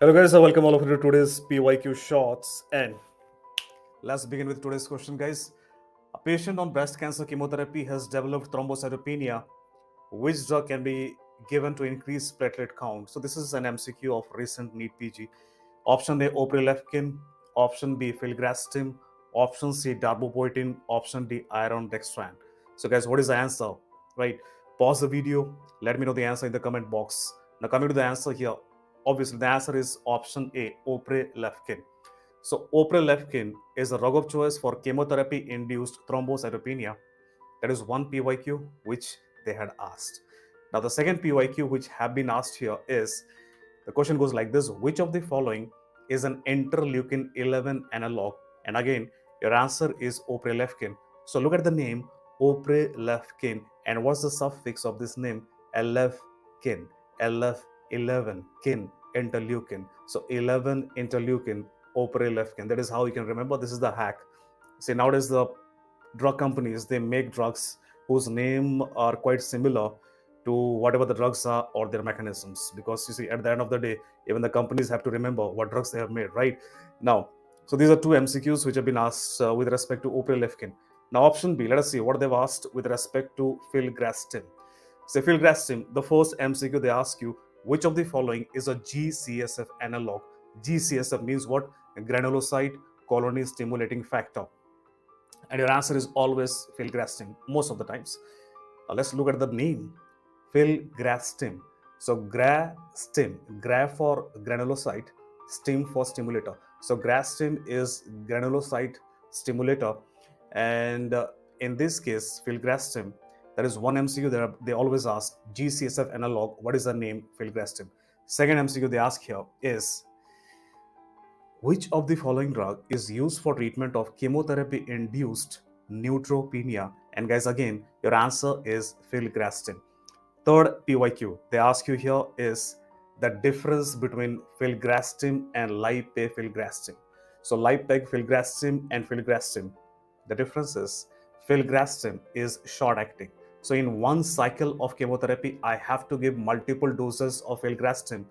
Hello guys, welcome all of you to today's PYQ Shots, and let's begin with today's question, guys. A patient on breast cancer chemotherapy has developed thrombocytopenia. Which drug can be given to increase platelet count? So this is an MCQ of recent NEET PG. Option A, oprelefkin. Option B, filgrastim. Option C, darbepoetin. Option D, iron dextran. So guys, what is the answer? Right? Pause the video. Let me know the answer in the comment box. Now coming to the answer here, obviously the answer is option A, oprelefkin. So oprelefkin is a drug of choice for chemotherapy-induced thrombocytopenia. That is one PYQ which they had asked. Now the second PYQ which have been asked here is, the question goes like this: which of the following is an interleukin 11 analog? And again, your answer is oprelefkin. So look at the name oprelefkin, and what's the suffix of this name? Elefkin, elef 11 kin, interleukin. So 11 interleukin, oprelefkin. That is how you can remember. This is the hack. See, nowadays the drug companies, they make drugs whose name are quite similar to whatever the drugs are or their mechanisms, because you see, at the end of the day, even the companies have to remember what drugs they have made, right? Now, so these are two MCQs which have been asked with respect to oprelefkin. Now option B, let us see what they've asked with respect to filgrastim. Say filgrastim, the first MCQ they ask you, which of the following is a GCSF analog? GCSF means what? Granulocyte colony stimulating factor. And your answer is always filgrastim most of the times. Let's look at the name, filgrastim. So grastim, gra for granulocyte, stim for stimulator. So grastim is granulocyte stimulator, and in this case, filgrastim. There is one MCQ that they always ask, GCSF analog. What is the name? Filgrastim. Second MCQ they ask here is, which of the following drug is used for treatment of chemotherapy induced neutropenia? And guys, again, your answer is filgrastim. Third PYQ they ask you here is the difference between filgrastim and lipefilgrastim. So lipefilgrastim and filgrastim, the difference is filgrastim is short acting. So in one cycle of chemotherapy, I have to give multiple doses of filgrastim.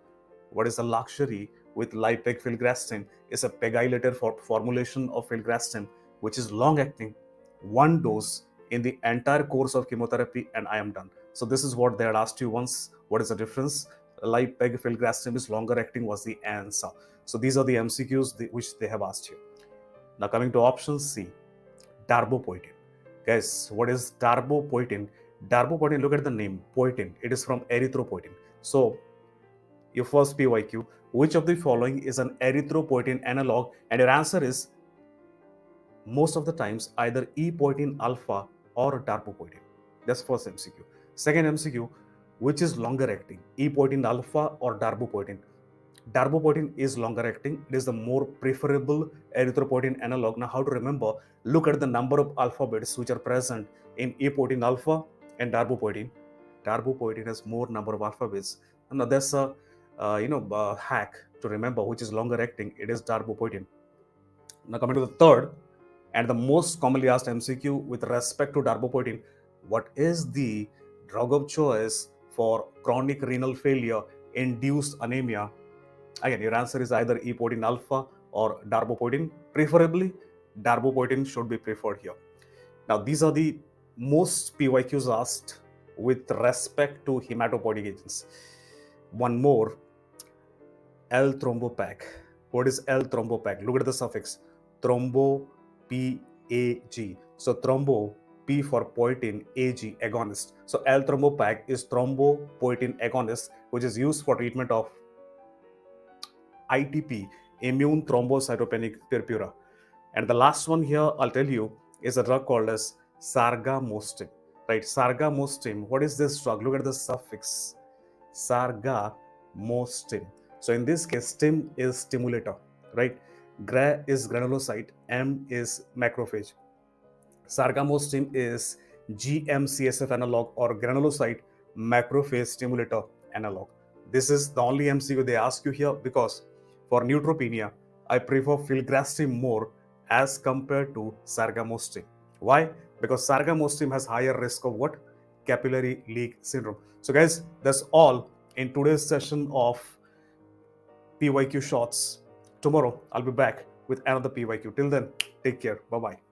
What is the luxury with lipefilgrastim is a pegylated formulation of filgrastim, which is long acting, one dose in the entire course of chemotherapy, and I am done. So this is what they had asked you once. What is the difference? Lipefilgrastim is longer acting was the answer. So these are the MCQs which they have asked you. Now coming to option C, darbepoetin. Guys, what is darbepoetin? Darbepoetin, look at the name, poetin. It is from erythropoietin. So your first PYQ, which of the following is an erythropoietin analog? And your answer is most of the times either epoetin alpha or darbepoetin. That's first MCQ. Second MCQ, which is longer acting, epoetin alpha or darbepoetin? Darbepoetin is longer acting. It is the more preferable erythropoietin analog. Now, how to remember? Look at the number of alphabets which are present in epoetin alpha and darbepoetin. Darbepoetin has more number of alphabets. Now, there's a hack to remember which is longer acting. It is darbepoetin. Now, coming to the third and the most commonly asked MCQ with respect to darbepoetin, what is the drug of choice for chronic renal failure induced anemia? Again, your answer is either epoetin alpha or darbepoetin. Preferably, darbepoetin should be preferred here. Now, these are the most PYQs asked with respect to hematopoietic agents. One more, L-thrombopag. What is L-thrombopag? Look at the suffix, thrombo, P-A-G. So thrombo, P for poietin, Ag, agonist. So L-thrombopag is thrombopoietin agonist, which is used for treatment of ITP, immune thrombocytopenic purpura. And the last one here, I'll tell you, is a drug called as sargamostim. Right, sargamostim. What is this drug? Look at the suffix, sargamostim. So in this case, stim is stimulator, right? Gra is granulocyte, M is macrophage. Sargamostim is GM-CSF analog or granulocyte macrophage stimulator analog. This is the only MCQ they ask you here, because for neutropenia, I prefer filgrastim more as compared to sargamostim. Why? Because sargamostim has higher risk of what? Capillary leak syndrome. So guys, that's all in today's session of PYQ shots. Tomorrow, I'll be back with another PYQ. Till then, take care. Bye bye.